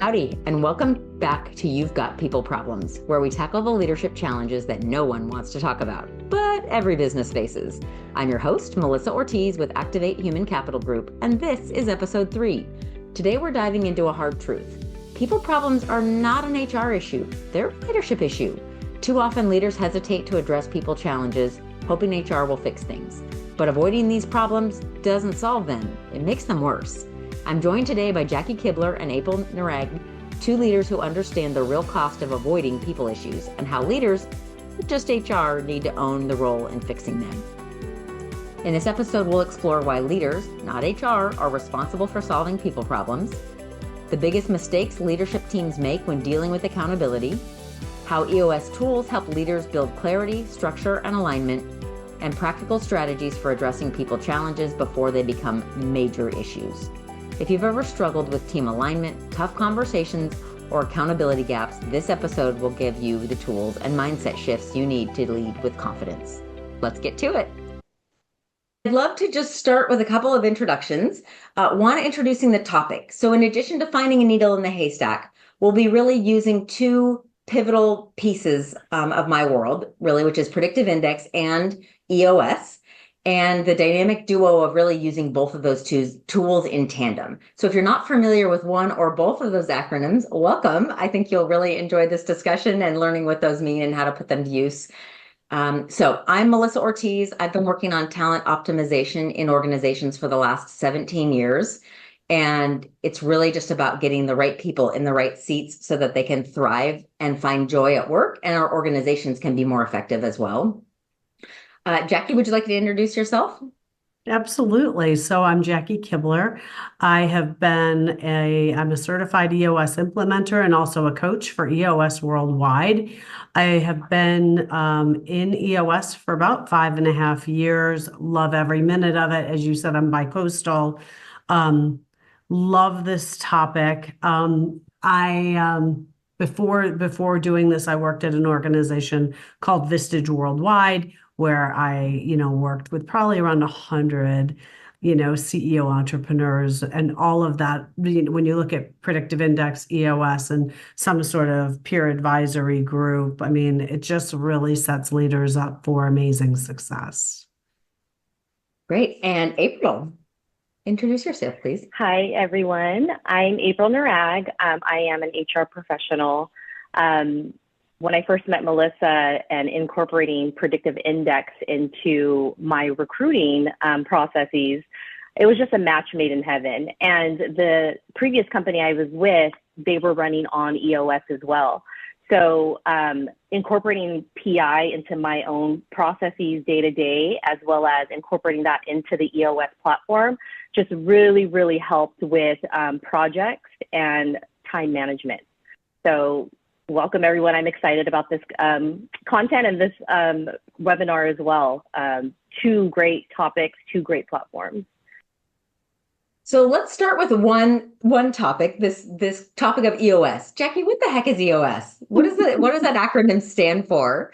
Howdy, and welcome back to You've Got People Problems, where we tackle the leadership challenges that no one wants to talk about, but every business faces. I'm your host, Melissa Ortiz with Activate Human Capital Group, and this is episode 3. Today we're diving into a hard truth. People problems are not an HR issue, they're a leadership issue. Too often leaders hesitate to address people challenges, hoping HR will fix things. But avoiding these problems doesn't solve them, it makes them worse. I'm joined today by Jackie Kibler and April Narag, two leaders who understand the real cost of avoiding people issues and how leaders, not just HR, need to own the role in fixing them. In this episode, we'll explore why leaders, not HR, are responsible for solving people problems, the biggest mistakes leadership teams make when dealing with accountability, how EOS tools help leaders build clarity, structure, and alignment, and practical strategies for addressing people challenges before they become major issues. If you've ever struggled with team alignment, tough conversations, or accountability gaps, this episode will give you the tools and mindset shifts you need to lead with confidence. Let's get to it. I'd love to just start with a couple of introductions. One, introducing the topic. So in addition to finding a needle in the haystack, we'll be really using two pivotal pieces of my world, really, which is Predictive Index and EOS. And the dynamic duo of really using both of those two tools in tandem. So if you're not familiar with one or both of those acronyms, welcome. I think you'll really enjoy this discussion and learning what those mean and how to put them to use. So I'm Melissa Ortiz. I've been working on talent optimization in organizations for the last 17 years. And it's really just about getting the right people in the right seats so that they can thrive and find joy at work, and our organizations can be more effective as well. Jackie, would you like to introduce yourself? Absolutely. So I'm Jackie Kibler. I'm a certified EOS implementer and also a coach for EOS worldwide. I have been in EOS for about 5.5 years. Love every minute of it. As you said, I'm bi-coastal. Love this topic. Before doing this, I worked at an organization called Vistage Worldwide, where I, worked with probably around 100, CEO entrepreneurs and all of that. When you look at Predictive Index, EOS, and some sort of peer advisory group, it just really sets leaders up for amazing success. Great. And April, introduce yourself, please. Hi, everyone. I'm April Narag. I am an HR professional. When I first met Melissa and incorporating Predictive Index into my recruiting processes, it was just a match made in heaven. And the previous company I was with, they were running on EOS as well. So incorporating PI into my own processes day to day, as well as incorporating that into the EOS platform, just really, really helped with projects and time management. So welcome, everyone. I'm excited about this content and this webinar as well. Two great topics, two great platforms. So let's start with one topic, this topic of EOS. Jackie, what the heck is EOS? What does that acronym stand for?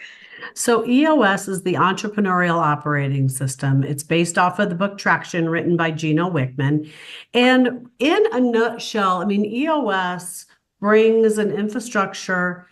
So EOS is the Entrepreneurial Operating System. It's based off of the book Traction, written by Gino Wickman. And in a nutshell, EOS brings an infrastructure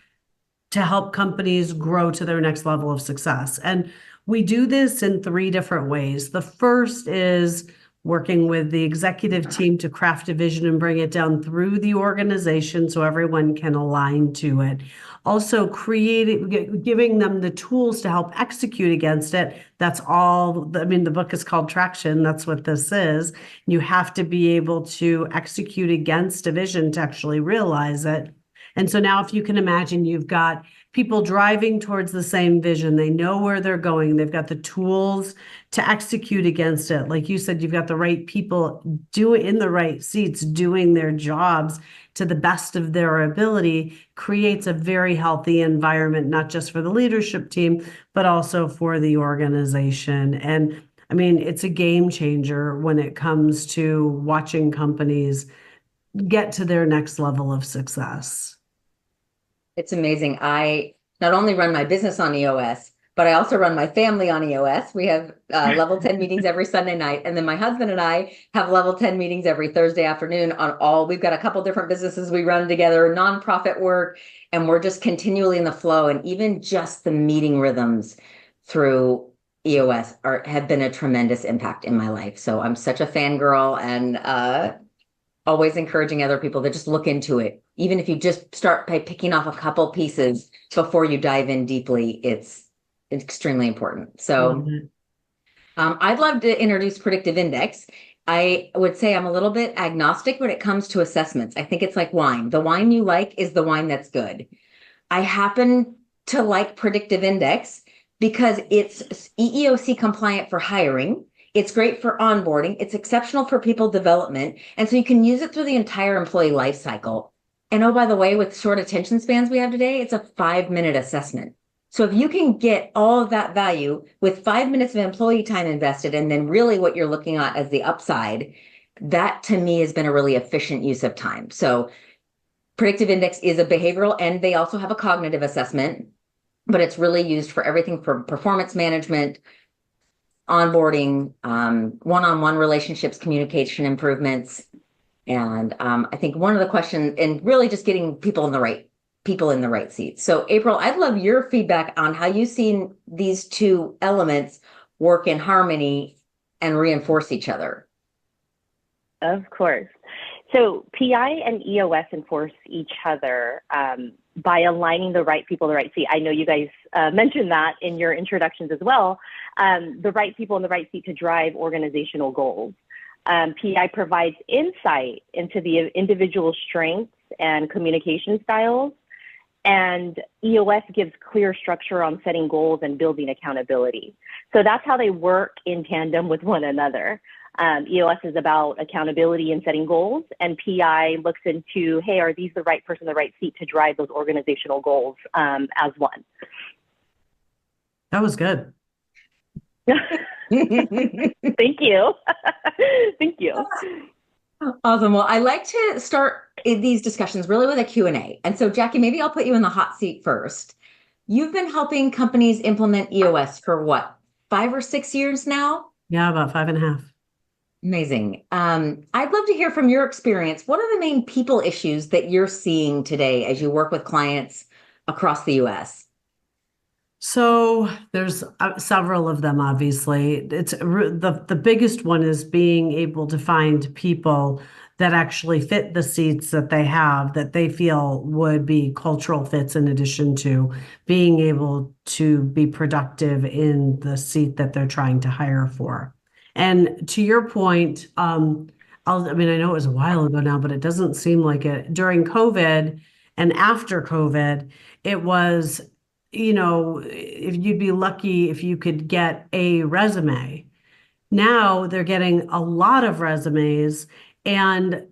to help companies grow to their next level of success. And we do this in 3 different ways. The first is working with the executive team to craft a vision and bring it down through the organization so everyone can align to it. Also giving them the tools to help execute against it. That's all, the book is called Traction. That's what this is. You have to be able to execute against a vision to actually realize it. And so now if you can imagine, you've got people driving towards the same vision. They know where they're going. They've got the tools to execute against it. Like you said, you've got the right people in the right seats, doing their jobs to the best of their ability, creates a very healthy environment, not just for the leadership team, but also for the organization. And it's a game changer when it comes to watching companies get to their next level of success. It's amazing. I not only run my business on EOS, but I also run my family on EOS. We have level 10 meetings every Sunday night. And then my husband and I have level 10 meetings every Thursday afternoon we've got a couple different businesses we run together, nonprofit work, and we're just continually in the flow. And even just the meeting rhythms through EOS have been a tremendous impact in my life. So I'm such a fangirl and always encouraging other people to just look into it. Even if you just start by picking off a couple pieces before you dive in deeply, it's extremely important. So I'd love to introduce Predictive Index. I would say I'm a little bit agnostic when it comes to assessments. I think it's like wine. The wine you like is the wine that's good. I happen to like Predictive Index because it's EEOC compliant for hiring. It's great for onboarding. It's exceptional for people development. And so you can use it through the entire employee life cycle. And oh, by the way, with short attention spans we have today, it's a 5-minute assessment. So if you can get all of that value with 5 minutes of employee time invested, and then really what you're looking at as the upside, that to me has been a really efficient use of time. So Predictive Index is a behavioral, and they also have a cognitive assessment, but it's really used for everything from performance management, onboarding, one-on-one relationships, communication improvements. And I think one of the questions, and really just getting people in the right seats. So April, I'd love your feedback on how you've seen these two elements work in harmony and reinforce each other. Of course. So PI and EOS enforce each other by aligning the right people in the right seat. I know you guys mentioned that in your introductions as well. The right people in the right seat to drive organizational goals. PI provides insight into the individual strengths and communication styles. And EOS gives clear structure on setting goals and building accountability. So that's how they work in tandem with one another. EOS is about accountability and setting goals, and PI looks into, hey, are these the right person, the right seat to drive those organizational goals as one? That was good. Thank you. Thank you. Awesome. Well, I like to start these discussions really with a Q&A. And so, Jackie, maybe I'll put you in the hot seat first. You've been helping companies implement EOS for what, 5 or 6 years now? Yeah, about 5.5. Amazing. I'd love to hear from your experience. What are the main people issues that you're seeing today as you work with clients across the U.S.? So there's several of them, obviously. It's the biggest one is being able to find people that actually fit the seats that they have, that they feel would be cultural fits, in addition to being able to be productive in the seat that they're trying to hire for. And to your point, I know it was a while ago now, but it doesn't seem like it. During COVID and after COVID, it was, if you'd be lucky if you could get a resume. Now they're getting a lot of resumes and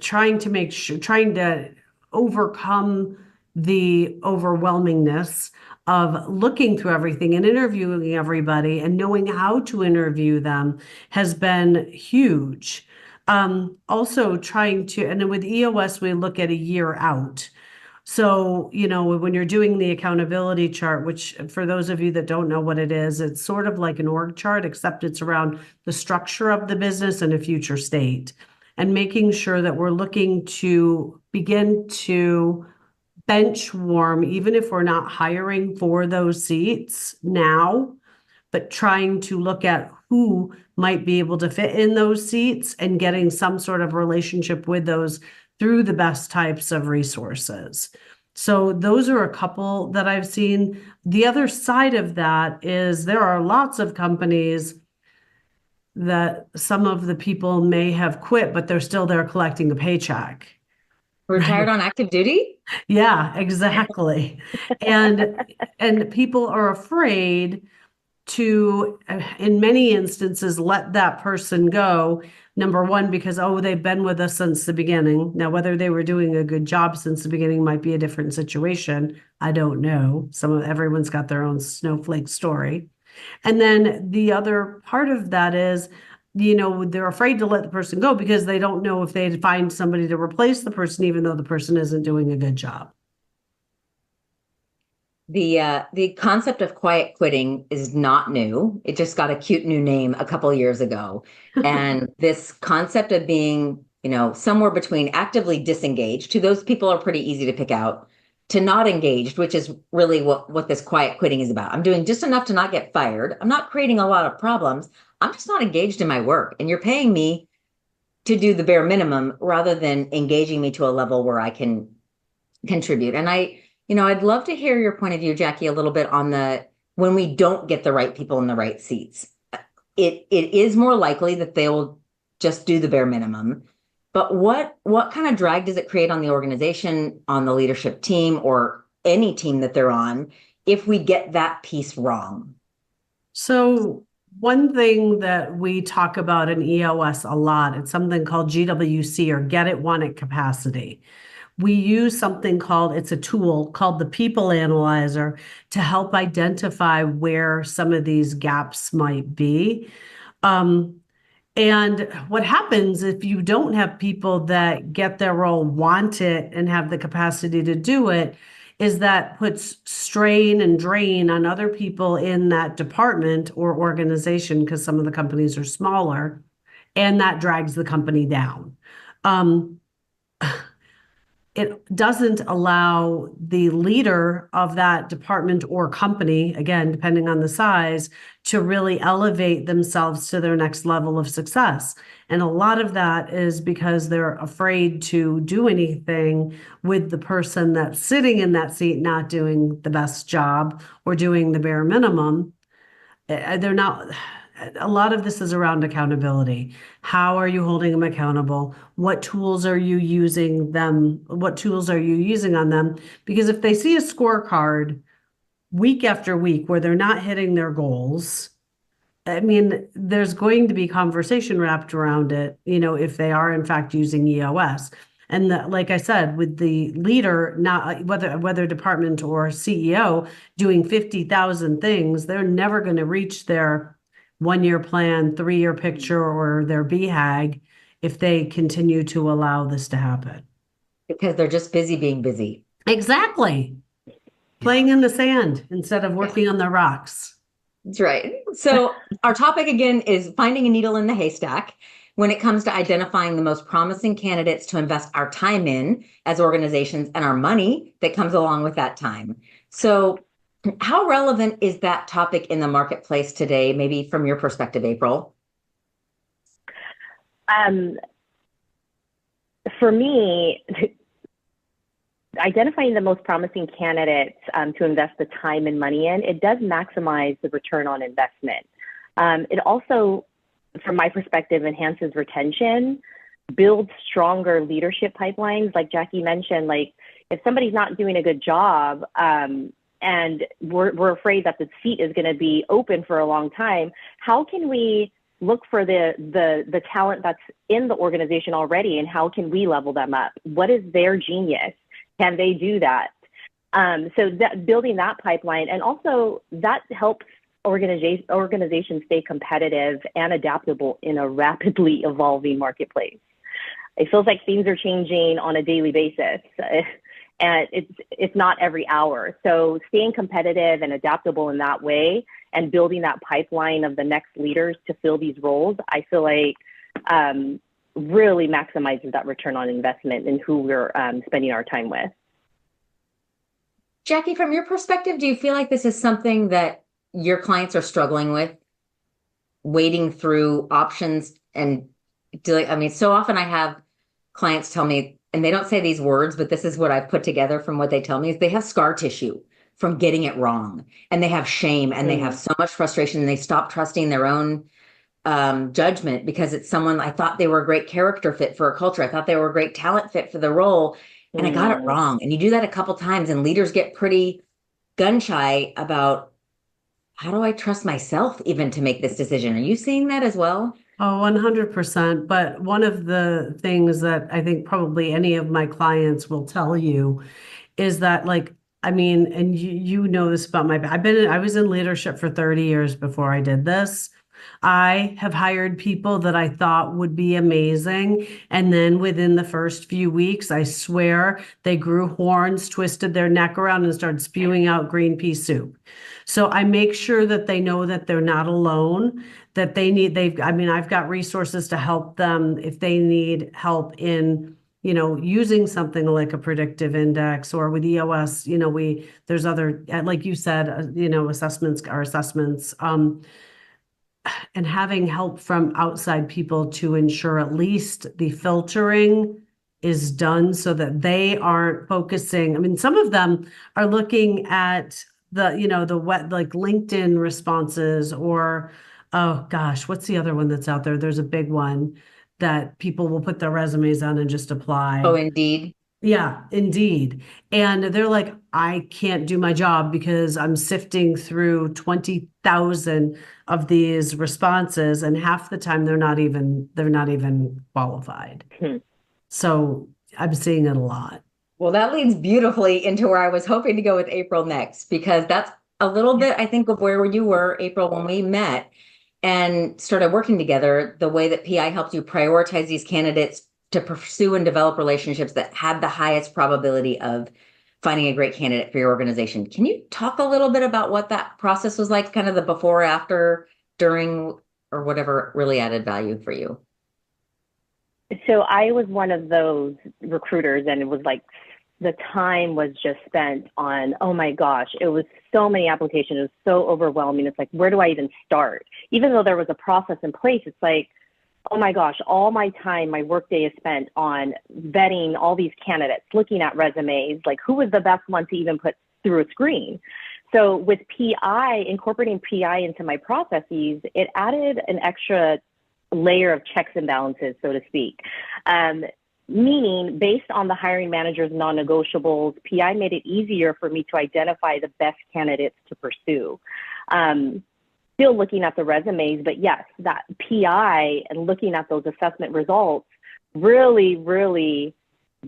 trying to overcome the overwhelmingness of looking through everything and interviewing everybody and knowing how to interview them has been huge. Also and then with EOS, we look at a year out. So, when you're doing the accountability chart, which for those of you that don't know what it is, it's sort of like an org chart, except it's around the structure of the business and a future state, and making sure that we're looking to begin to bench warm, even if we're not hiring for those seats now, but trying to look at who might be able to fit in those seats and getting some sort of relationship with those through the best types of resources. So those are a couple that I've seen. The other side of that is there are lots of companies that some of the people may have quit, but they're still there collecting a paycheck. Retired on active duty? Yeah, exactly. And people are afraid to, in many instances, let that person go. Number one, because, they've been with us since the beginning. Now, whether they were doing a good job since the beginning might be a different situation. I don't know. Everyone's got their own snowflake story. And then the other part of that is, they're afraid to let the person go because they don't know if they'd find somebody to replace the person, even though the person isn't doing a good job. The concept of quiet quitting is not new. It just got a cute new name a couple of years ago. And this concept of being, somewhere between actively disengaged, to those people are pretty easy to pick out, to not engaged, which is really what this quiet quitting is about. I'm doing just enough to not get fired. I'm not creating a lot of problems. I'm just not engaged in my work. And you're paying me to do the bare minimum rather than engaging me to a level where I can contribute. And I'd love to hear your point of view, Jackie, a little bit on when we don't get the right people in the right seats. It is more likely that they will just do the bare minimum. But what kind of drag does it create on the organization, on the leadership team, or any team that they're on, if we get that piece wrong? So one thing that we talk about in EOS a lot, it's something called GWC, or get it, want it capacity. We use something it's a tool called the People Analyzer to help identify where some of these gaps might be. And what happens if you don't have people that get their role, want it, and have the capacity to do it, is that puts strain and drain on other people in that department or organization, because some of the companies are smaller, and that drags the company down. It doesn't allow the leader of that department or company, again, depending on the size, to really elevate themselves to their next level of success. And a lot of that is because they're afraid to do anything with the person that's sitting in that seat not doing the best job or doing the bare minimum. They're not. A lot of this is around accountability. How are you holding them accountable? What tools are you using them? What tools are you using on them? Because if they see a scorecard week after week where they're not hitting their goals, I mean, there's going to be conversation wrapped around it, if they are in fact using EOS. And like I said, with the leader, not whether department or CEO, doing 50,000 things, they're never going to reach their 1-year plan, 3-year picture, or their BHAG if they continue to allow this to happen. Because they're just busy being busy. Exactly. Playing in the sand instead of working on the rocks. That's right. So our topic again is finding a needle in the haystack when it comes to identifying the most promising candidates to invest our time in as organizations, and our money that comes along with that time. So how relevant is that topic in the marketplace today, maybe from your perspective, April? For me, identifying the most promising candidates to invest the time and money in, it does maximize the return on investment. It also, from my perspective, enhances retention, builds stronger leadership pipelines. Like Jackie mentioned, like if somebody's not doing a good job, and we're afraid that the seat is going to be open for a long time, how can we look for the talent that's in the organization already, and how can we level them up? What is their genius? Can they do that? So that building that pipeline, and also that helps organizations stay competitive and adaptable in a rapidly evolving marketplace. It feels like things are changing on a daily basis. And it's not every hour. So staying competitive and adaptable in that way, and building that pipeline of the next leaders to fill these roles, I feel like really maximizes that return on investment in who we're spending our time with. Jackie, from your perspective, do you feel like this is something that your clients are struggling with, wading through options and doing? I mean, so often I have clients tell me, and they don't say these words, but this is what I've put together from what they tell me, is they have scar tissue from getting it wrong, and they have shame, and they have so much frustration, and they stop trusting their own judgment because it's someone, I thought they were a great character fit for a culture. I thought they were a great talent fit for the role, and I got it wrong. And you do that a couple times, and leaders get pretty gun shy about, how do I trust myself even to make this decision? Are you seeing that as well? Oh, 100%. But one of the things that I think probably any of my clients will tell you is that, like, I mean, and you know this about I was in leadership for 30 years before I did this. I have hired people that I thought would be amazing. And then within the first few weeks, I swear they grew horns, twisted their neck around, and started spewing out green pea soup. So I make sure that they know that they're not alone, that I've got resources to help them if they need help in using something like a predictive index, or with EOS, there's other, like you said, assessments are assessments, and having help from outside people to ensure at least the filtering is done so that they aren't focusing. I mean, some of them are looking at the wet, like LinkedIn responses, or, oh gosh, what's the other one that's out there? There's a big one that people will put their resumes on and just apply. Oh, Indeed. Yeah, Indeed. And they're like, I can't do my job because I'm sifting through 20,000 of these responses, and half the time they're not even qualified. So I'm seeing it a lot. Well, that leads beautifully into where I was hoping to go with April next, because that's a little bit, I think, of where you were, April, when we met and started working together. The way that PI helped you prioritize these candidates to pursue and develop relationships that had the highest probability of finding a great candidate for your organization. Can you talk a little bit about what that process was like, kind of the before, after, during, or whatever really added value for you? So I was one of those recruiters, and it was like the time was just spent on, oh my gosh, it was so many applications. It was so overwhelming. It's like, where do I even start? Even though there was a process in place, it's like, oh my gosh, all my time, my workday is spent on vetting all these candidates, looking at resumes, like who was the best one to even put through a screen. So with PI, incorporating PI into my processes, it added an extra layer of checks and balances, so to speak. Meaning, based on the hiring manager's non-negotiables, PI made it easier for me to identify the best candidates to pursue. Still looking at the resumes, but yes, that PI and looking at those assessment results, really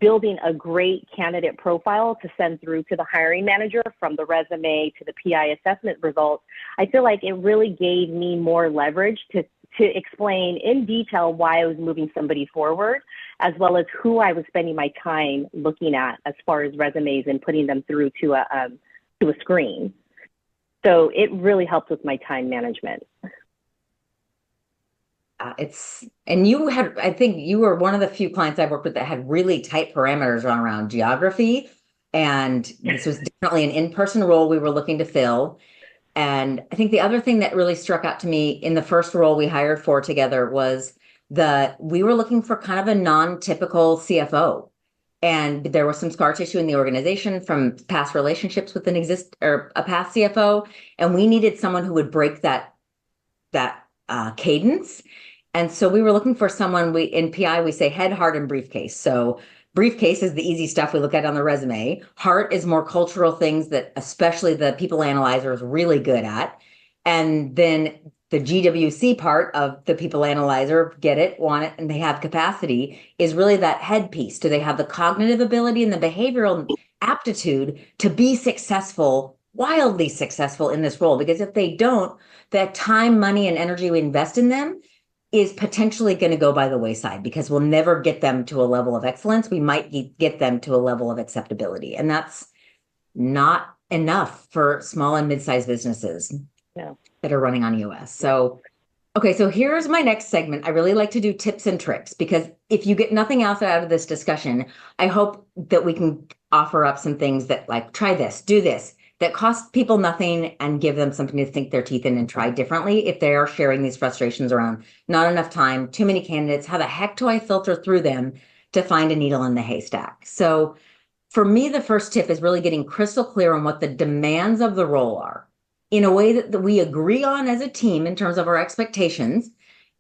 building a great candidate profile to send through to the hiring manager, from the resume to the PI assessment results. I feel like it really gave me more leverage to explain in detail why I was moving somebody forward, as well as who I was spending my time looking at as far as resumes and putting them through to a screen. So it really helped with my time management. And you had, I think you were one of the few clients I worked with that had really tight parameters around geography. And this was definitely an in-person role we were looking to fill. And I think the other thing that really struck out to me in the first role we hired for together was we were looking for kind of a non-typical CFO. And there was some scar tissue in the organization from past relationships with a past CFO. And we needed someone who would break that cadence. And so we were looking for someone, in PI, we say head, heart, and briefcase. So briefcase is the easy stuff we look at on the resume. Heart is more cultural things that especially the people analyzer is really good at. And then the GWC part of the people analyzer, get it, want it, and they have capacity, is really that head piece. Do they have the cognitive ability and the behavioral aptitude to be successful, wildly successful in this role? Because if they don't, that time, money, and energy we invest in them is potentially going to go by the wayside, because we'll never get them to a level of excellence. We might get them to a level of acceptability. And that's not enough for small and mid-sized businesses that are running on EOS. So, okay, so here's my next segment. I really like to do tips and tricks, because if you get nothing else out of this discussion, I hope that we can offer up some things that, like, try this, do this, that cost people nothing and give them something to sink their teeth in and try differently if they are sharing these frustrations around not enough time, too many candidates. How the heck do I filter through them to find a needle in the haystack? So for me, the first tip is really getting crystal clear on what the demands of the role are in a way that we agree on as a team in terms of our expectations,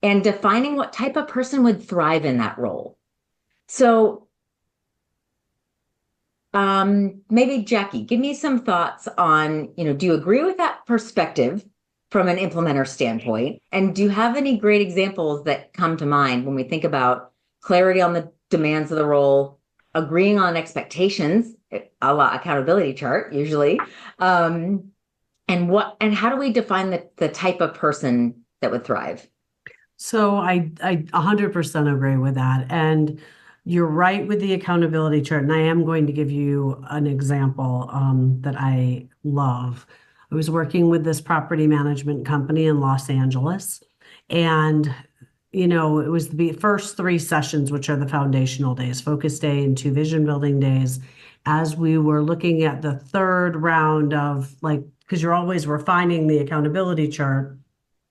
and defining what type of person would thrive in that role. So maybe Jackie, give me some thoughts on, do you agree with that perspective from an implementer standpoint? And do you have any great examples that come to mind when we think about clarity on the demands of the role, agreeing on expectations, a la accountability chart usually, and how do we define the type of person that would thrive? So I 100% agree with that. And you're right with the accountability chart. And I am going to give you an example that I love. I was working with this property management company in Los Angeles. And, it was the first 3 sessions, which are the foundational days, focus day and 2 vision building days. As we were looking at the 3rd round of because you're always refining the accountability chart,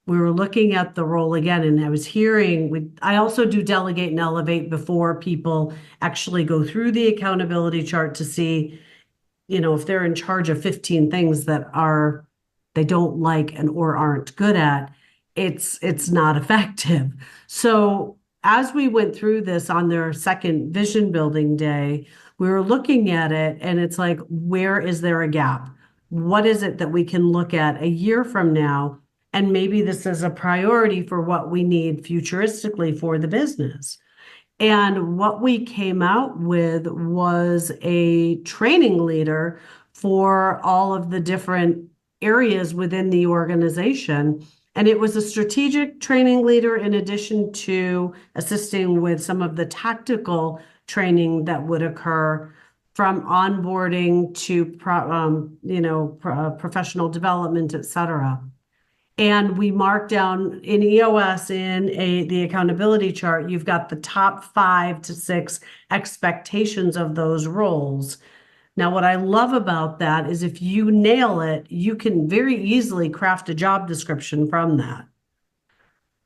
we were looking at the role again, and I was hearing, I also do delegate and elevate before people actually go through the accountability chart to see, if they're in charge of 15 things that they don't like and or aren't good at, it's not effective. So as we went through this on their 2nd vision building day, we were looking at it and it's like, where is there a gap? What is it that we can look at a year from now? And maybe this is a priority for what we need futuristically for the business. And what we came out with was a training leader for all of the different areas within the organization. And it was a strategic training leader in addition to assisting with some of the tactical training that would occur from onboarding to professional development, et cetera. And we mark down in EOS the accountability chart, you've got the top 5 to 6 expectations of those roles. Now, what I love about that is if you nail it, you can very easily craft a job description from that.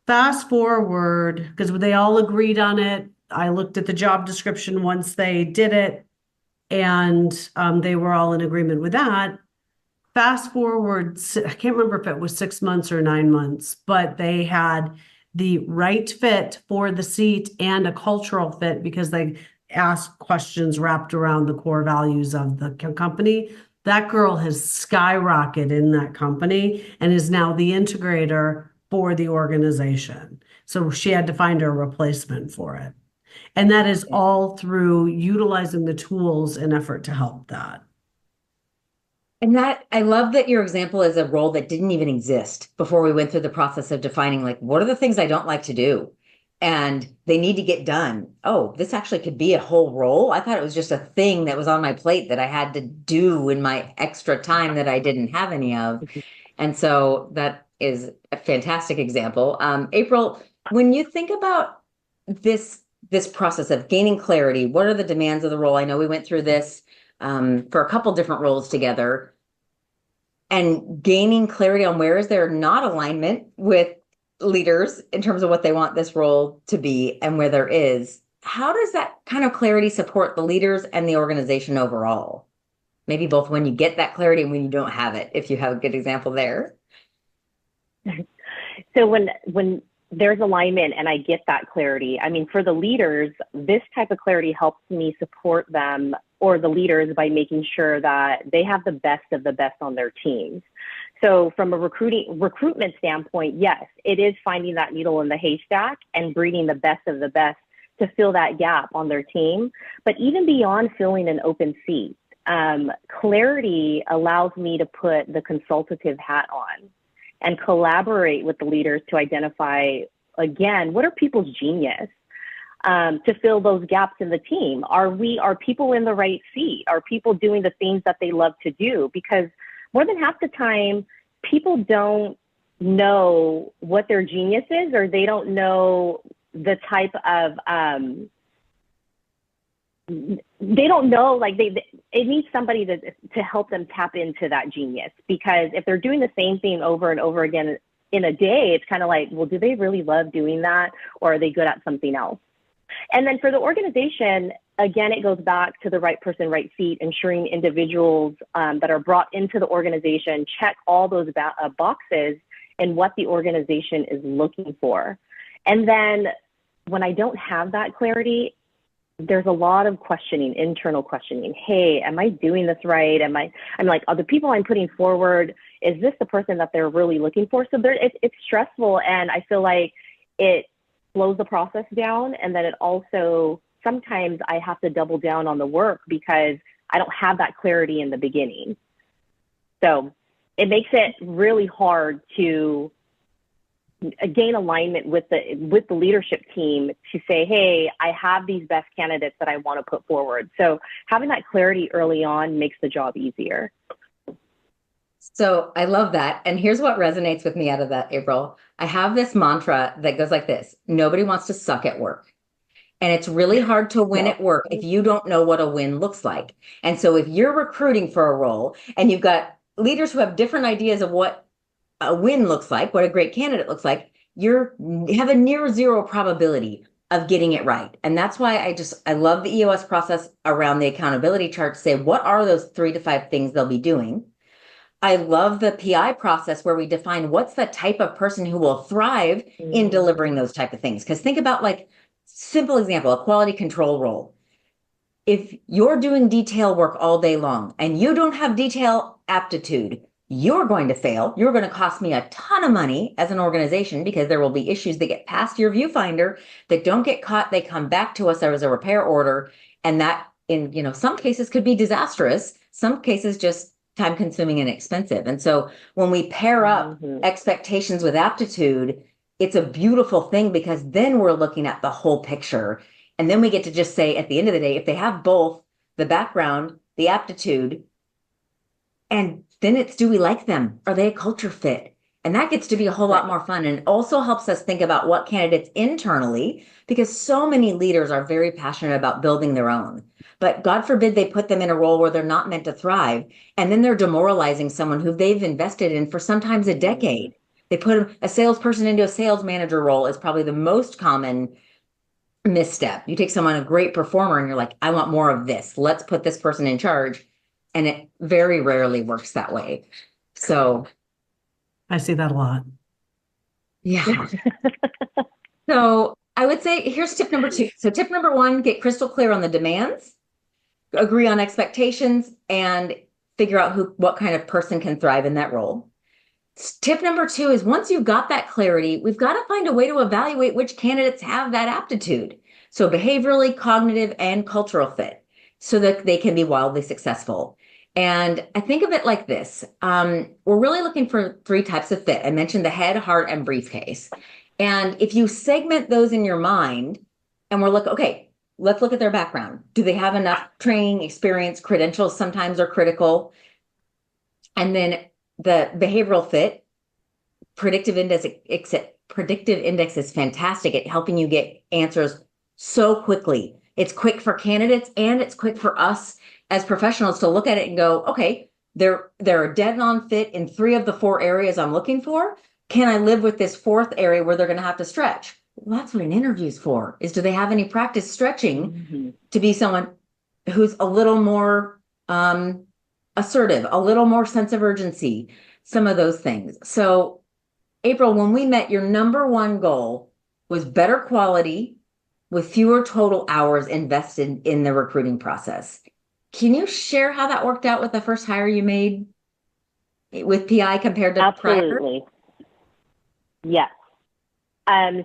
Fast forward, because they all agreed on it. I looked at the job description once they did it, and they were all in agreement with that. Fast forward, I can't remember if it was 6 months or 9 months, but they had the right fit for the seat and a cultural fit because they asked questions wrapped around the core values of the company. That girl has skyrocketed in that company and is now the integrator for the organization. So she had to find a replacement for it. And that is all through utilizing the tools in effort to help that. And I love that your example is a role that didn't even exist before we went through the process of defining, what are the things I don't like to do? And they need to get done. Oh, this actually could be a whole role. I thought it was just a thing that was on my plate that I had to do in my extra time that I didn't have any of. And so that is a fantastic example. April, when you think about this process of gaining clarity, what are the demands of the role? I know we went through this for a couple different roles together, and gaining clarity on where is there not alignment with leaders in terms of what they want this role to be, and where there is, how does that kind of clarity support the leaders and the organization overall? Maybe both when you get that clarity and when you don't have it, if you have a good example there. So when there's alignment and I get that clarity, I mean, for the leaders, this type of clarity helps me support them or the leaders by making sure that they have the best of the best on their teams. So from a recruitment standpoint, yes, it is finding that needle in the haystack and breeding the best of the best to fill that gap on their team. But even beyond filling an open seat, clarity allows me to put the consultative hat on and collaborate with the leaders to identify, again, what are people's genius to fill those gaps in the team? Are people in the right seat? Are people doing the things that they love to do? Because more than half the time, people don't know what their genius is, or they don't know the type of, they don't know, it needs somebody to help them tap into that genius. Because if they're doing the same thing over and over again in a day, it's kind of like, well, do they really love doing that? Or are they good at something else? And then for the organization, again, it goes back to the right person, right seat, ensuring individuals that are brought into the organization check all those boxes and what the organization is looking for. And then when I don't have that clarity, there's a lot of questioning, internal questioning. Hey, am I doing this right? I'm like, are the people I'm putting forward, is this the person that they're really looking for? So it's stressful, and I feel like it slows the process down. And then it also, sometimes I have to double down on the work because I don't have that clarity in the beginning. So it makes it really hard to gain alignment with the leadership team to say, hey, I have these best candidates that I want to put forward. So having that clarity early on makes the job easier. So I love that. And here's what resonates with me out of that, April. I have this mantra that goes like this: nobody wants to suck at work. And it's really hard to win at work if you don't know what a win looks like. And so if you're recruiting for a role and you've got leaders who have different ideas of what a win looks like, what a great candidate looks like, you have a near zero probability of getting it right. And that's why I love the EOS process around the accountability chart to say, what are those 3 to 5 things they'll be doing? I love the PI process where we define what's the type of person who will thrive in delivering those type of things. Because think about, like, simple example, a quality control role. If you're doing detail work all day long and you don't have detail aptitude, you're going to fail. You're going to cost me a ton of money as an organization, because there will be issues that get past your viewfinder that don't get caught. They come back to us as a repair order. And that, in some cases, could be disastrous. Some cases just time consuming and expensive. And so when we pair up expectations with aptitude, it's a beautiful thing, because then we're looking at the whole picture. And then we get to just say, at the end of the day, if they have both the background, the aptitude, and then it's, do we like them? Are they a culture fit? And that gets to be a whole lot more fun, and also helps us think about what candidates internally, because so many leaders are very passionate about building their own. But God forbid they put them in a role where they're not meant to thrive. And then they're demoralizing someone who they've invested in for sometimes a decade. They put a salesperson into a sales manager role is probably the most common misstep. You take someone, a great performer, and you're like, I want more of this. Let's put this person in charge. And it very rarely works that way. So I see that a lot. yeah. So I would say, here's tip number 2. So tip number 1, get crystal clear on the demands, agree on expectations, and figure out what kind of person can thrive in that role. Tip number 2 is, once you've got that clarity, we've got to find a way to evaluate which candidates have that aptitude. So behaviorally, cognitive, and cultural fit, so that they can be wildly successful. And I think of it like this. We're really looking for 3 types of fit. I mentioned the head, heart, and briefcase. And if you segment those in your mind, and let's look at their background. Do they have enough training, experience, credentials? Sometimes are critical. And then the behavioral fit, predictive index is fantastic at helping you get answers so quickly. It's quick for candidates, and it's quick for us as professionals to look at it and go, okay, they're a dead on fit in 3 of the 4 areas I'm looking for. Can I live with this 4th area where they're going to have to stretch? Well, that's what an interview's for, is do they have any practice stretching to be someone who's a little more assertive, a little more sense of urgency, some of those things. So April, when we met, your number 1 goal was better quality with fewer total hours invested in the recruiting process. Can you share how that worked out with the first hire you made with PI compared to Absolutely. prior? Yes.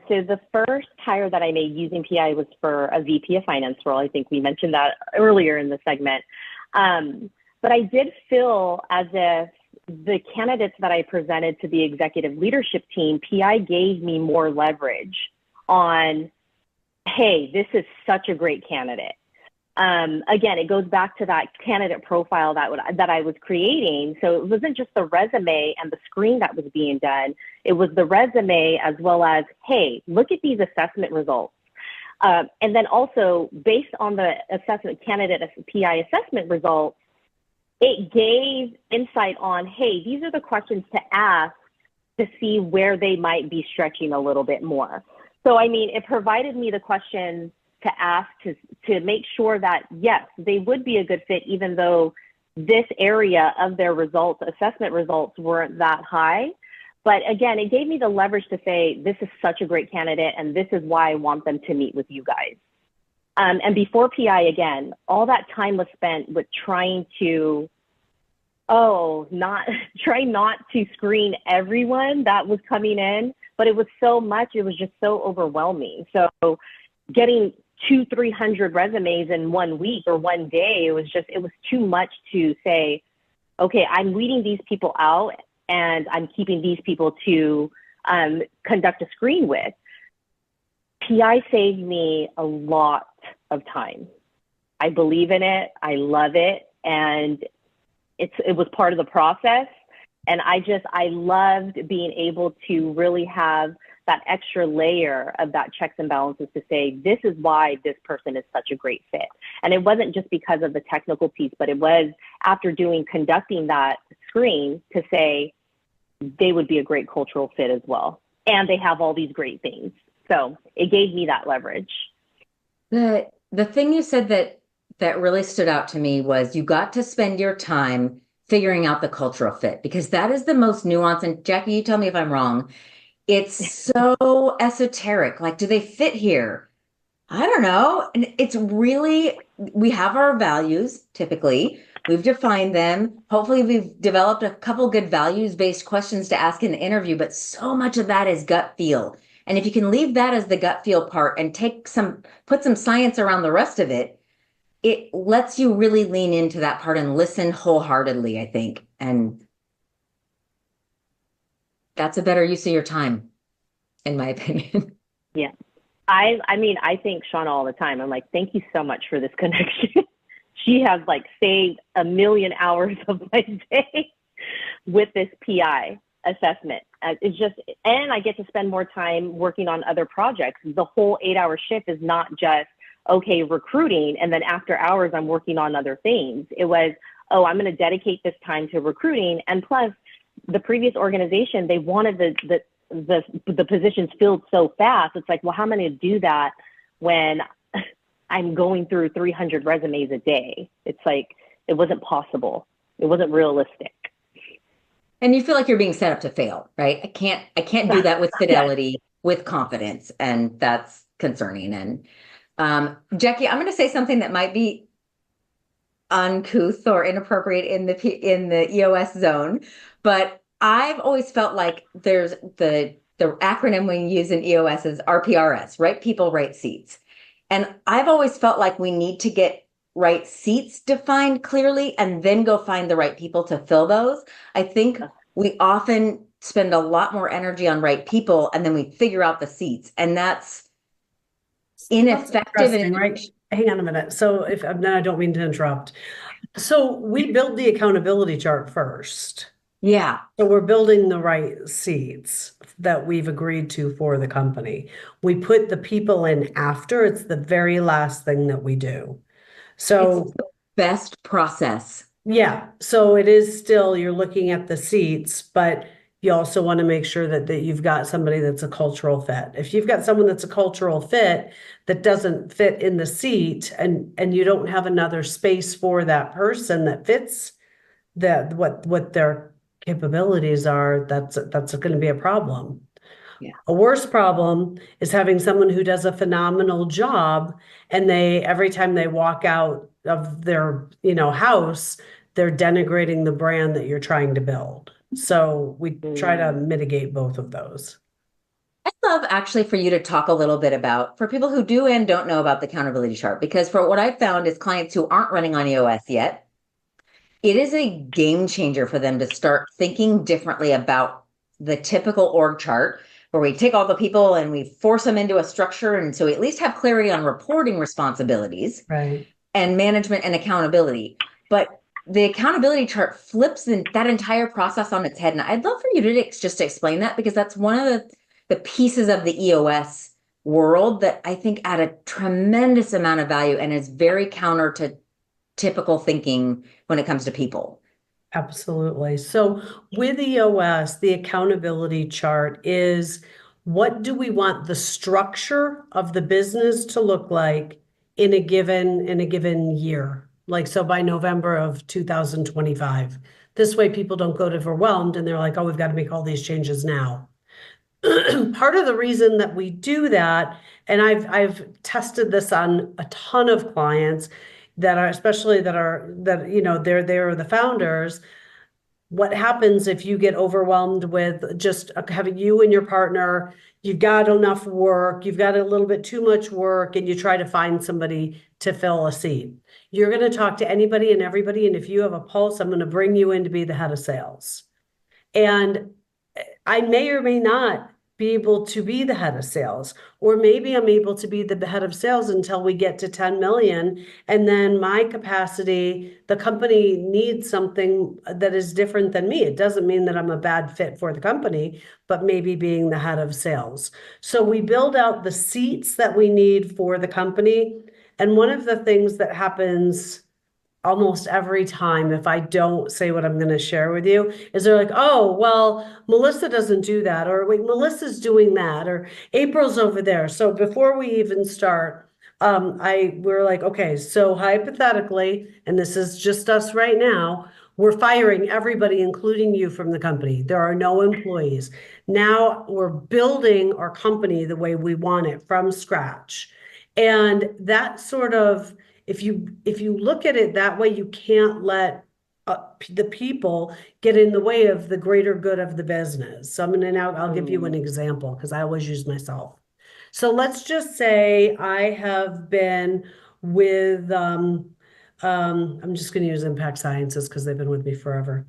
So the first hire that I made using PI was for a VP of finance role. I think we mentioned that earlier in the segment. But I did feel as if the candidates that I presented to the executive leadership team, PI gave me more leverage on, hey, this is such a great candidate. Again, it goes back to that candidate profile that I was creating. So it wasn't just the resume and the screen that was being done. It was the resume as well as, hey, look at these assessment results. And then also based on the candidate PI assessment results, it gave insight on, hey, these are the questions to ask to see where they might be stretching a little bit more. So, I mean, it provided me the questions to ask to make sure that, yes, they would be a good fit, even though this area of their assessment results weren't that high. But again, it gave me the leverage to say, this is such a great candidate, and this is why I want them to meet with you guys. And before PI, again, all that time was spent with trying not to screen everyone that was coming in, but it was so much, it was just so overwhelming. So getting 200-300 resumes in 1 week or 1 day, it was too much to say, okay, I'm weeding these people out and I'm keeping these people to conduct a screen with. PI saved me a lot of time. I believe in it. I love it. And it was part of the process. And I loved being able to really have that extra layer of that checks and balances to say, this is why this person is such a great fit. And it wasn't just because of the technical piece, but it was after conducting that screen to say they would be a great cultural fit as well. And they have all these great things. So it gave me that leverage. The thing you said that really stood out to me was you got to spend your time figuring out the cultural fit, because that is the most nuanced. And Jackie, you tell me if I'm wrong. It's so esoteric. Like, do they fit here? I don't know. And it's really, we have our values, typically. We've defined them. Hopefully we've developed a couple good values-based questions to ask in the interview, but so much of that is gut feel. And if you can leave that as the gut feel part and put some science around the rest of it, it lets you really lean into that part and listen wholeheartedly, I think. And that's a better use of your time, in my opinion. Yeah. I mean, I thank Shauna all the time. I'm like, thank you so much for this connection. She has like saved a million hours of my day with this PI assessment. It's just, and I get to spend more time working on other projects. The whole 8-hour shift is not just, okay, recruiting, and then after hours, I'm working on other things. It was, oh, I'm going to dedicate this time to recruiting. And plus, the previous organization, they wanted the positions filled so fast. It's like, well, how am I going to do that when I'm going through 300 resumes a day? It's like, it wasn't possible. It wasn't realistic. And you feel like you're being set up to fail, right? I can't do that with fidelity, with confidence. And that's concerning. And Jackie, I'm going to say something that might be uncouth or inappropriate in the EOS zone, but I've always felt like there's the acronym we use in EOS is RPRS, right people, right seats. And I've always felt like we need to get right seats defined clearly and then go find the right people to fill those. I think we often spend a lot more energy on right people and then we figure out the seats, and that's ineffective. And right. Hang on a minute. So no, I don't mean to interrupt. So we build the accountability chart first. Yeah. So we're building the right seats that we've agreed to for the company. We put the people in after. It's the very last thing that we do. So it's the best process. Yeah. So it is still, you're looking at the seats, but you also want to make sure that you've got somebody that's a cultural fit. If you've got someone that's a cultural fit that doesn't fit in the seat and you don't have another space for that person that fits what their capabilities are, that's going to be a problem. Yeah. A worse problem is having someone who does a phenomenal job and every time they walk out of their, house, they're denigrating the brand that you're trying to build. So we try to mitigate both of those. I'd love actually for you to talk a little bit about, for people who do and don't know about the accountability chart, because for what I've found is clients who aren't running on EOS yet, it is a game changer for them to start thinking differently about the typical org chart, where we take all the people and we force them into a structure. And so we at least have clarity on reporting responsibilities, right, and management and accountability. But the accountability chart flips that entire process on its head. And I'd love for you to just explain that, because that's one of the pieces of the EOS world that I think add a tremendous amount of value and is very counter to typical thinking when it comes to people. Absolutely. So with EOS, the accountability chart is, what do we want the structure of the business to look like in a given year? Like, so by November of 2025, this way people don't get overwhelmed and they're like, oh, we've got to make all these changes now. Part of the reason that we do that, and I've tested this on a ton of clients that are they're the founders. What happens if you get overwhelmed with just having you and your partner, you've got enough work, you've got a little bit too much work, and you try to find somebody to fill a seat? You're going to talk to anybody and everybody, and if you have a pulse, I'm going to bring you in to be the head of sales. And I may or may not be able to be the head of sales, or maybe I'm able to be the head of sales until we get to 10 million. And then my capacity, the company needs something that is different than me. It doesn't mean that I'm a bad fit for the company, but maybe being the head of sales. So we build out the seats that we need for the company. And one of the things that happens almost every time, if I don't say what I'm going to share with you, is they're like, oh, well, Melissa doesn't do that, or wait, Melissa's doing that, or April's over there. So before we even start, we're like, okay, so hypothetically, and this is just us right now, we're firing everybody, including you, from the company. There are no employees. Now we're building our company the way we want it from scratch. And that sort of, if you look at it that way, you can't let the people get in the way of the greater good of the business. So I'll give you an example, because I always use myself. So let's just say I have been with, I'm just going to use Impact Sciences because they've been with me forever.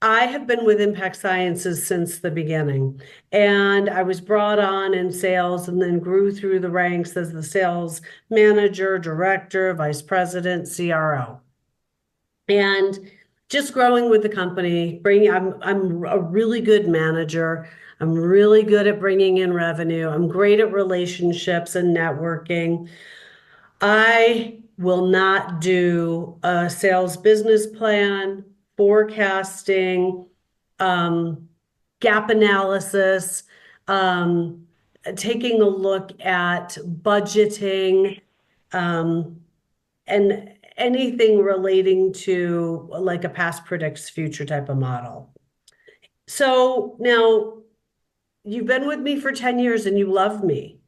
I have been with Impact Sciences since the beginning, and I was brought on in sales and then grew through the ranks as the sales manager, director, vice president, CRO. And just growing with the company, I'm a really good manager. I'm really good at bringing in revenue. I'm great at relationships and networking. I will not do a sales business plan, forecasting, gap analysis, taking a look at budgeting, and anything relating to like a past predicts future type of model. So now you've been with me for 10 years and you love me.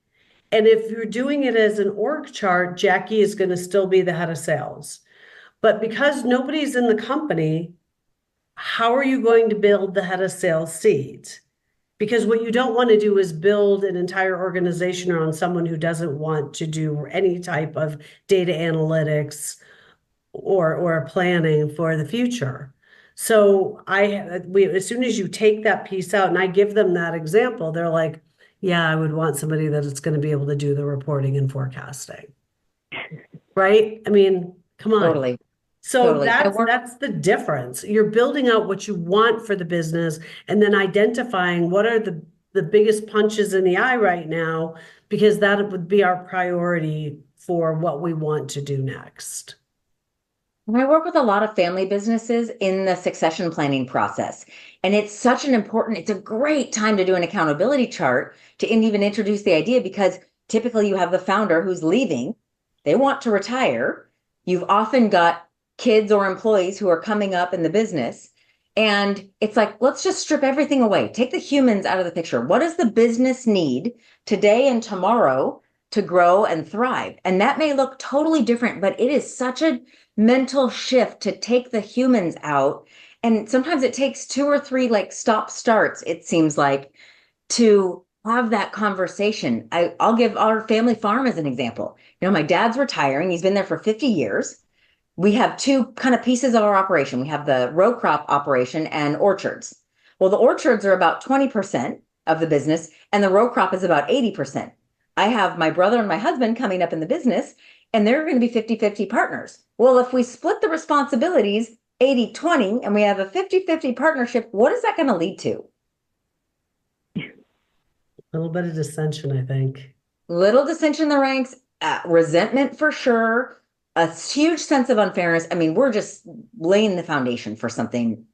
And if you're doing it as an org chart, Jackie is going to still be the head of sales. But because nobody's in the company, how are you going to build the head of sales seat? Because what you don't want to do is build an entire organization around someone who doesn't want to do any type of data analytics or planning for the future. So as soon as you take that piece out and I give them that example, they're like, yeah, I would want somebody that is going to be able to do the reporting and forecasting. Right? I mean, come on. Totally. So Totally. that's the difference. You're building out what you want for the business and then identifying what are the biggest punches in the eye right now, because that would be our priority for what we want to do next. I work with a lot of family businesses in the succession planning process. And it's it's a great time to do an accountability chart to even introduce the idea, because typically you have the founder who's leaving, they want to retire. You've often got kids or employees who are coming up in the business. And it's like, let's just strip everything away. Take the humans out of the picture. What does the business need today and tomorrow to grow and thrive? And that may look totally different, but it is such a mental shift to take the humans out. And sometimes it takes 2 or 3 like stop starts, it seems like, to have that conversation. I'll give our family farm as an example. You know, my dad's retiring. He's been there for 50 years. We have 2 kind of pieces of our operation. We have the row crop operation and orchards. Well, the orchards are about 20% of the business, and the row crop is about 80%. I have my brother and my husband coming up in the business, and they're going to be 50-50 partners. Well, if we split the responsibilities 80-20 and we have a 50-50 partnership, what is that going to lead to? A little bit of dissension, I think. Little dissension in the ranks, resentment for sure, a huge sense of unfairness. I mean, we're just laying the foundation for something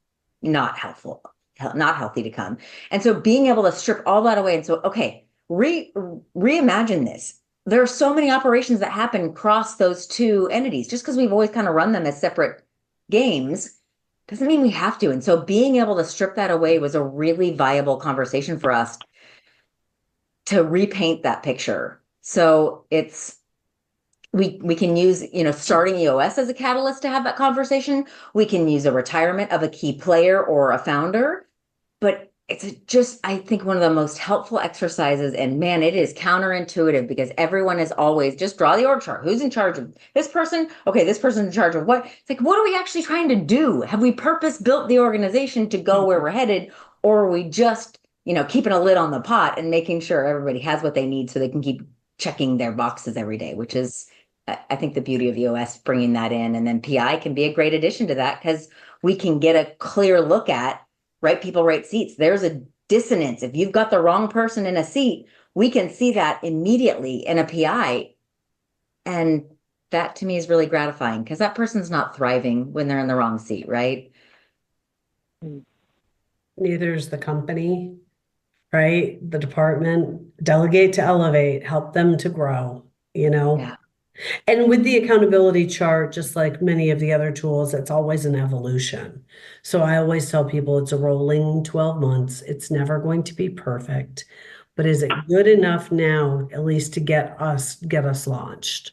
not healthy to come. And so being able to strip all that away and so, okay, reimagine this. There are so many operations that happen across those 2 entities. Just because we've always kind of run them as separate games doesn't mean we have to. And so being able to strip that away was a really viable conversation for us to repaint that picture. So we can use, starting EOS as a catalyst to have that conversation. We can use a retirement of a key player or a founder, but it's just, I think, one of the most helpful exercises. And man, it is counterintuitive because everyone is always just draw the org chart. Who's in charge of this person? Okay, this person's in charge of what? It's like, what are we actually trying to do? Have we purpose built the organization to go where we're headed? Or are we just keeping a lid on the pot and making sure everybody has what they need so they can keep checking their boxes every day, which is, I think, the beauty of EOS bringing that in. And then PI can be a great addition to that because we can get a clear look at right people, right seats. There's a dissonance. If you've got the wrong person in a seat, we can see that immediately in a PI. And that to me is really gratifying because that person's not thriving when they're in the wrong seat, right? Neither is the company, right? The department. Delegate to elevate, help them to grow, Yeah. And with the accountability chart, just like many of the other tools, it's always an evolution. So I always tell people it's a rolling 12 months. It's never going to be perfect, but is it good enough now, at least to get us launched?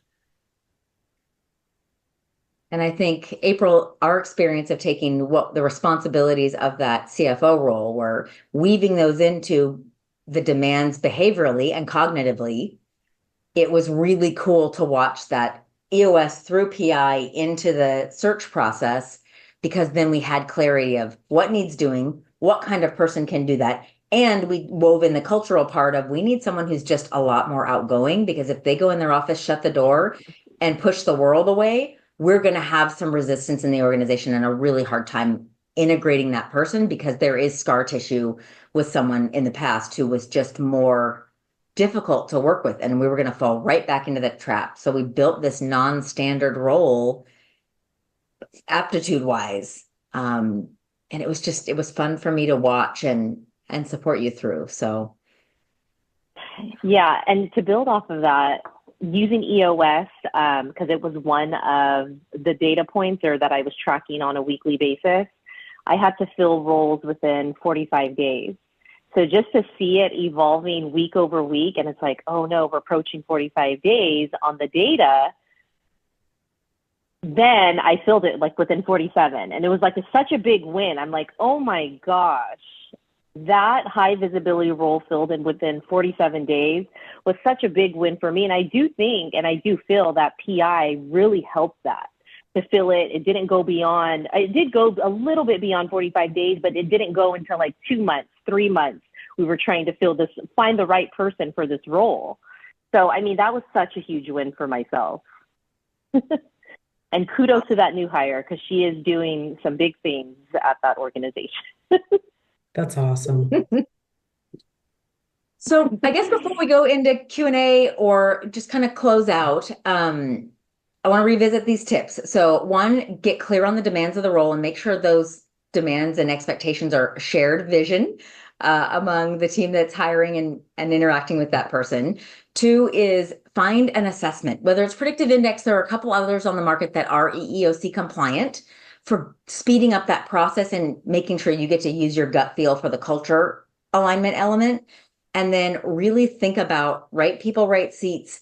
And I think, April, our experience of taking what the responsibilities of that CFO role were weaving those into the demands behaviorally and cognitively. It was really cool to watch that EOS through PI into the search process, because then we had clarity of what needs doing, what kind of person can do that. And we wove in the cultural part of we need someone who's just a lot more outgoing, because if they go in their office, shut the door and push the world away, we're going to have some resistance in the organization and a really hard time integrating that person, because there is scar tissue with someone in the past who was just more difficult to work with. And we were going to fall right back into that trap. So we built this non-standard role aptitude wise. And it was fun for me to watch and support you through. So. Yeah. And to build off of that, using EOS, because it was one of the data points that I was tracking on a weekly basis, I had to fill roles within 45 days. So just to see it evolving week over week, and it's like, oh no, we're approaching 45 days on the data. Then I filled it like within 47. And it was like such a big win. I'm like, oh my gosh, that high visibility role filled in within 47 days was such a big win for me. And I do think, and I do feel that PI really helped that to fill it. It didn't go beyond, it did go a little bit beyond 45 days, but it didn't go until like 2 months, 3 months. We were trying to find the right person for this role. So, I mean, that was such a huge win for myself. And kudos to that new hire, because she is doing some big things at that organization. That's awesome. So I guess before we go into Q&A or just kind of close out, I want to revisit these tips. So one, get clear on the demands of the role and make sure those demands and expectations are shared vision among the team that's hiring and interacting with that person. Two is find an assessment, whether it's Predictive Index. There are a couple others on the market that are EEOC compliant for speeding up that process and making sure you get to use your gut feel for the culture alignment element. And then really think about right people, right seats,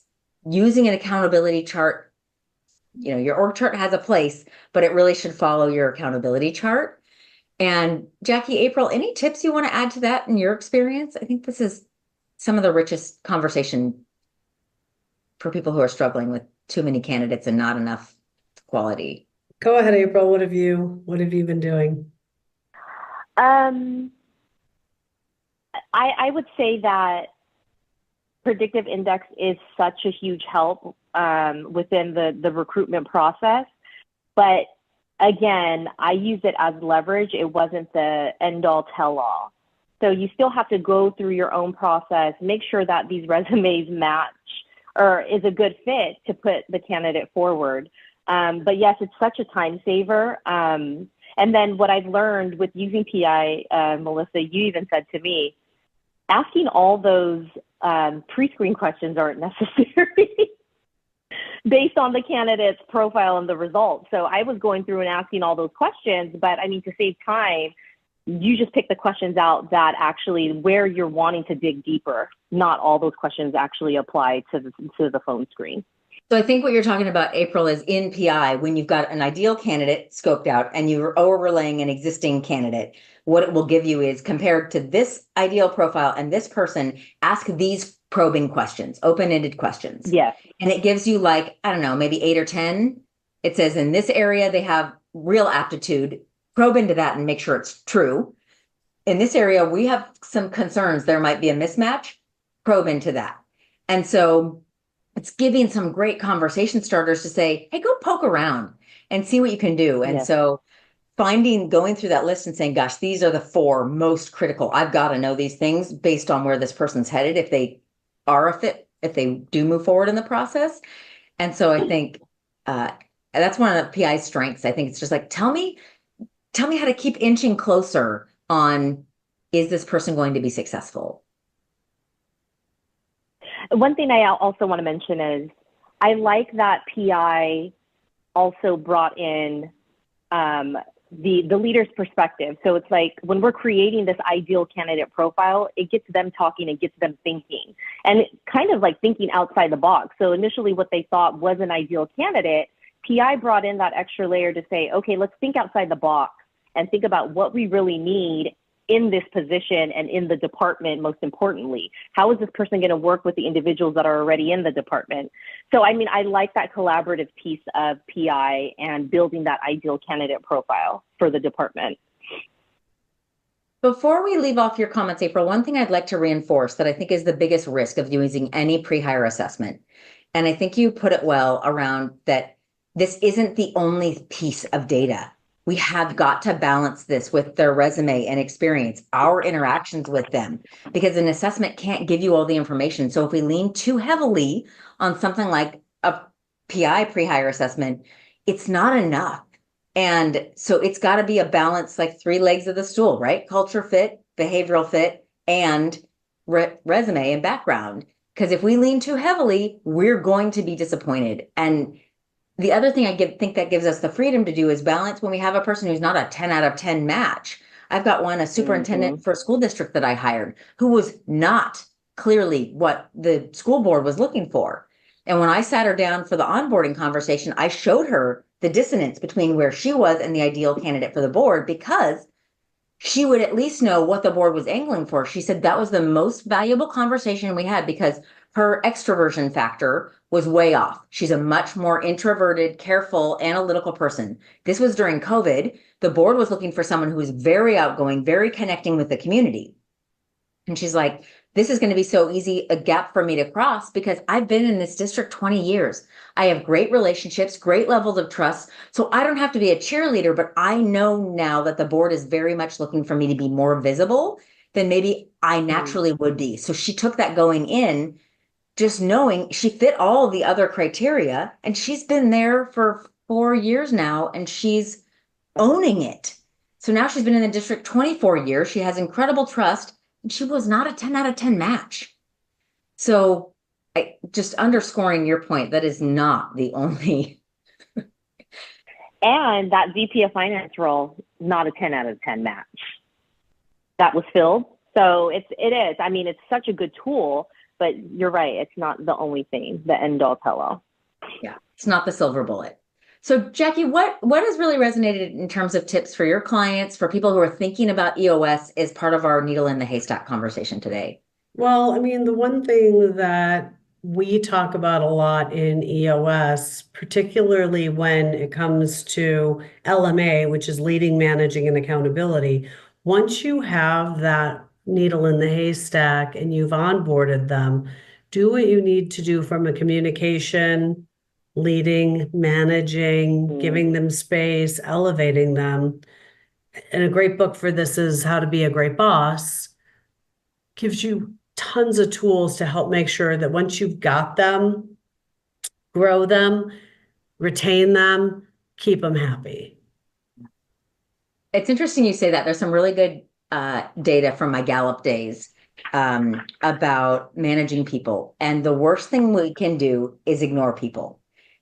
using an accountability chart. Your org chart has a place, but it really should follow your accountability chart. And Jackie, April, any tips you want to add to that in your experience? I think this is some of the richest conversation for people who are struggling with too many candidates and not enough quality. Go ahead, April. What have you been doing? I would say that Predictive Index is such a huge help within the recruitment process. But again, I used it as leverage. It wasn't the end-all, tell-all. So you still have to go through your own process, make sure that these resumes match or is a good fit to put the candidate forward. But yes, it's such a time saver. And then what I've learned with using PI, Melissa, you even said to me, asking all those pre-screen questions aren't necessary based on the candidate's profile and the results. So I was going through and asking all those questions, but I mean, to save time, you just pick the questions out that actually where you're wanting to dig deeper. Not all those questions actually apply to the phone screen. So I think what you're talking about, April, is in PI, when you've got an ideal candidate scoped out and you're overlaying an existing candidate, what it will give you is, compared to this ideal profile and this person, ask these probing questions, open-ended questions. Yes. And it gives you like, I don't know, maybe 8 or 10. It says in this area, they have real aptitude. Probe into that and make sure it's true. in this area, we have some concerns. There might be a mismatch, probe into that. And so it's giving some great conversation starters to say, hey, go poke around and see what you can do. And so going through that list and saying, gosh, these are the 4 most critical. I've got to know these things based on where this person's headed, if they are a fit, if they do move forward in the process. And so I think that's one of the PI's strengths. I think it's just like, tell me how to keep inching closer on, is this person going to be successful? One thing I also want to mention is I like that PI also brought in the leader's perspective. So it's like when we're creating this ideal candidate profile, it gets them talking, it gets them thinking, and kind of like thinking outside the box. So initially what they thought was an ideal candidate, PI brought in that extra layer to say, okay, let's think outside the box and think about what we really need in this position and in the department. Most importantly, how is this person going to work with the individuals that are already in the department? So, I mean, I like that collaborative piece of PI and building that ideal candidate profile for the department. Before we leave off your comments, April, one thing I'd like to reinforce that I think is the biggest risk of using any pre-hire assessment, and I think you put it well around that this isn't the only piece of data. We have got to balance this with their resume and experience, our interactions with them, because an assessment can't give you all the information. So if we lean too heavily on something like a PI pre-hire assessment, it's not enough. And so it's got to be a balance, like 3 legs of the stool, right? Culture fit, behavioral fit, and resume and background. Because if we lean too heavily, we're going to be disappointed. And the other thing think that gives us the freedom to do is balance when we have a person who's not a 10 out of 10 match. I've got a superintendent for a school district that I hired who was not clearly what the school board was looking for. And when I sat her down for the onboarding conversation, I showed her the dissonance between where she was and the ideal candidate for the board, because she would at least know what the board was angling for. She said that was the most valuable conversation we had because her extroversion factor was way off. She's a much more introverted, careful, analytical person. This was during COVID. The board was looking for someone who was very outgoing, very connecting with the community. And she's like, this is going to be so easy a gap for me to cross because I've been in this district 20 years. I have great relationships, great levels of trust. So I don't have to be a cheerleader, but I know now that the board is very much looking for me to be more visible than maybe I naturally would be. So she took that going in, just knowing she fit all the other criteria, and she's been there for 4 years now and she's owning it. So now she's been in the district 24 years. She has incredible trust. And she was not a 10 out of 10 match. So just underscoring your point, that is not the only. And that VP of Finance role, not a 10 out of 10 match. That was filled. So it is. I mean, it's such a good tool, but you're right. It's not the only thing, the end all tell all. Yeah, it's not the silver bullet. So Jackie, what has really resonated in terms of tips for your clients, for people who are thinking about EOS as part of our needle in the haystack conversation today? Well, I mean, the one thing that we talk about a lot in EOS, particularly when it comes to LMA, which is leading, managing, and accountability, once you have that needle in the haystack and you've onboarded them, do what you need to do from a communication, leading, managing, giving them space, elevating them. And a great book for this is How to Be a Great Boss. Gives you tons of tools to help make sure that once you've got them, grow them, retain them, keep them happy. It's interesting you say that. There's some really good data from my Gallup days about managing people. And the worst thing we can do is ignore people.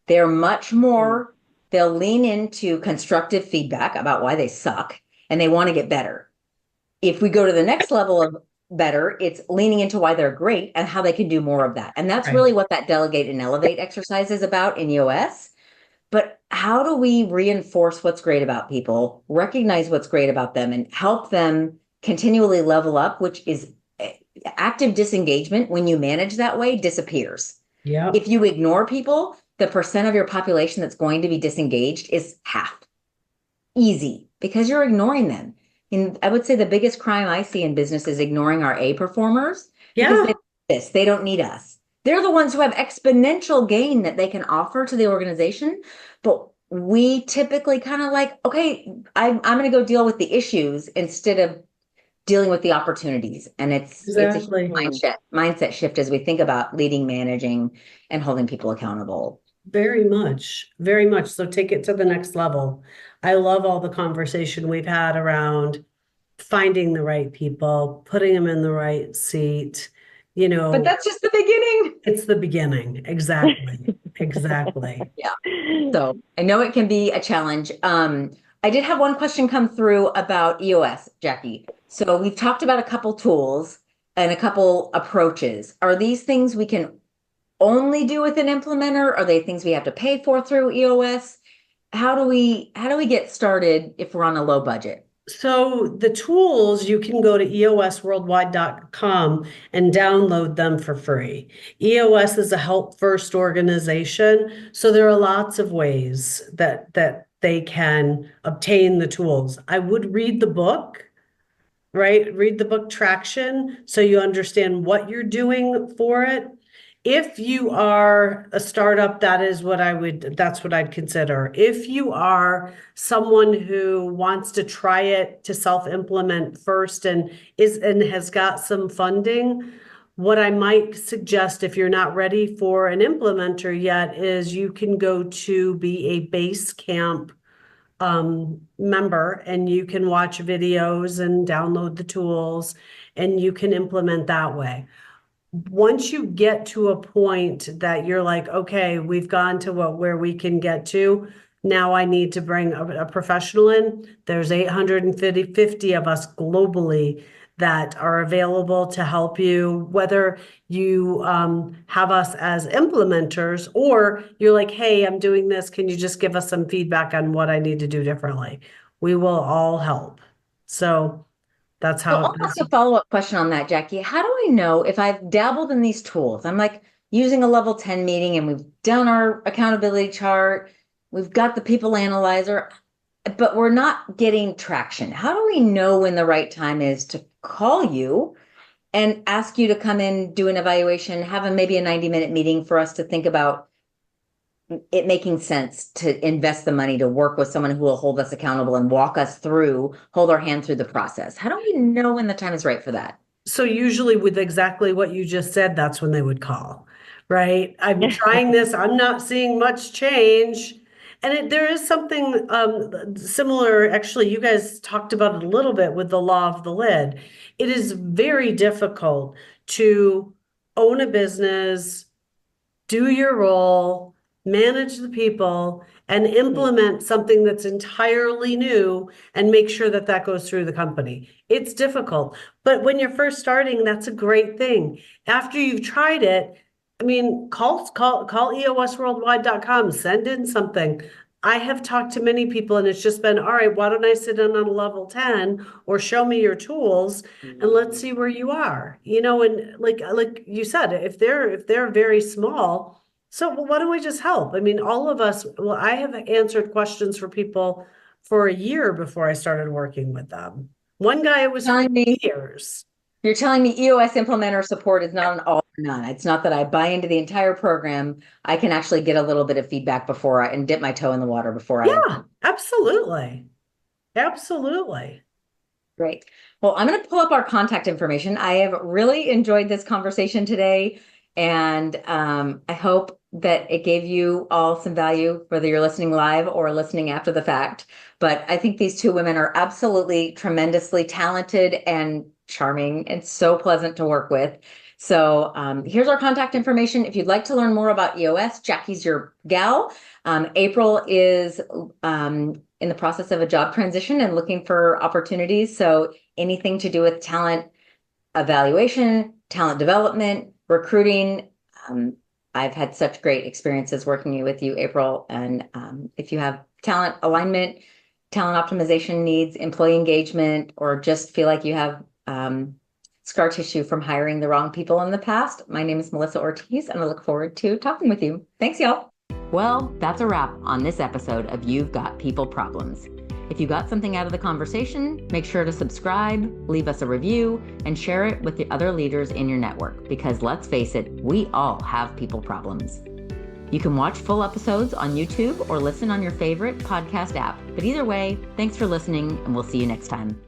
They're much more, they'll lean into constructive feedback about why they suck and they want to get better. If we go to the next level of better, it's leaning into why they're great and how they can do more of that. And that's really what that delegate and elevate exercise is about in EOS. But how do we reinforce what's great about people, recognize what's great about them, and help them continually level up, which is active disengagement when you manage that way disappears. Yeah. If you ignore people, the percent of your population that's going to be disengaged is half. Easy, because you're ignoring them. I would say the biggest crime I see in business is ignoring our A performers Yeah. because they don't need us. They're the ones who have exponential gain that they can offer to the organization. But we typically kind of like, okay, I'm going to go deal with the issues instead of dealing with the opportunities. And it's a Exactly. huge mindset shift as we think about leading, managing, and holding people accountable. Very much, very much. So take it to the next level. I love all the conversation we've had around finding the right people, putting them in the right seat. But that's just the beginning. It's the beginning. Exactly. Exactly. Yeah. So I know it can be a challenge. I did have one question come through about EOS, Jackie. So we've talked about a couple tools and a couple approaches. Are these things we can only do with an implementer? Are they things we have to pay for through EOS? How do we get started if we're on a low budget? So the tools, you can go to eosworldwide.com and download them for free. EOS is a help first organization, so there are lots of ways that they can obtain the tools. I would read the book, right? Read the book Traction so you understand what you're doing for it. If you are a startup, that's what I'd consider. If you are someone who wants to try it to self-implement first and has got some funding, what I might suggest if you're not ready for an implementer yet is you can go to be a Basecamp member, and you can watch videos and download the tools and you can implement that way. Once you get to a point that you're like, okay, we've gone to where we can get to, now I need to bring a professional in. There's 850 of us globally that are available to help you, whether you have us as implementers or you're like, hey, I'm doing this. Can you just give us some feedback on what I need to do differently? We will all help. So that's how. I'll ask a follow-up question on that, Jackie. How do I know if I've dabbled in these tools? I'm like using a level 10 meeting and we've done our accountability chart. We've got the people analyzer, but we're not getting traction. How do we know when the right time is to call you and ask you to come in, do an evaluation, have maybe a 90-minute meeting for us to think about it making sense to invest the money to work with someone who will hold us accountable and walk us through, hold our hand through the process? How do we know when the time is right for that? So usually with exactly what you just said, that's when they would call, right? I'm trying this, I'm not seeing much change. And there is something similar, actually, you guys talked about it a little bit with the law of the lid. It is very difficult to own a business, do your role, manage the people, and implement something that's entirely new and make sure that that goes through the company. It's difficult, but when you're first starting, that's a great thing. After you've tried it, I mean, call eosworldwide.com, send in something. I have talked to many people and it's just been, all right, why don't I sit in on a level 10 or show me your tools and let's see where you are, and like you said, if they're very small, so why don't we just help? I mean, all of us, I have answered questions for people for a year before I started working with them. One guy, it was 3 years. You're telling me EOS implementer support is not an all or none. It's not that I buy into the entire program. I can actually get a little bit of feedback and dip my toe in the water before Yeah, absolutely. Absolutely. Great. Well, I'm going to pull up our contact information. I have really enjoyed this conversation today, and I hope that it gave you all some value, whether you're listening live or listening after the fact. But I think these two women are absolutely tremendously talented and charming and so pleasant to work with. So here's our contact information. If you'd like to learn more about EOS, Jackie's your gal. April is in the process of a job transition and looking for opportunities. So anything to do with talent evaluation, talent development, recruiting. I've had such great experiences working with you, April. And if you have talent alignment, talent optimization needs, employee engagement, or just feel like you have scar tissue from hiring the wrong people in the past, my name is Melissa Ortiz, and I look forward to talking with you. Thanks, y'all. Well, that's a wrap on this episode of You've Got People Problems. If you got something out of the conversation, make sure to subscribe, leave us a review, and share it with the other leaders in your network, because let's face it, we all have people problems. You can watch full episodes on YouTube or listen on your favorite podcast app. But either way, thanks for listening, and we'll see you next time.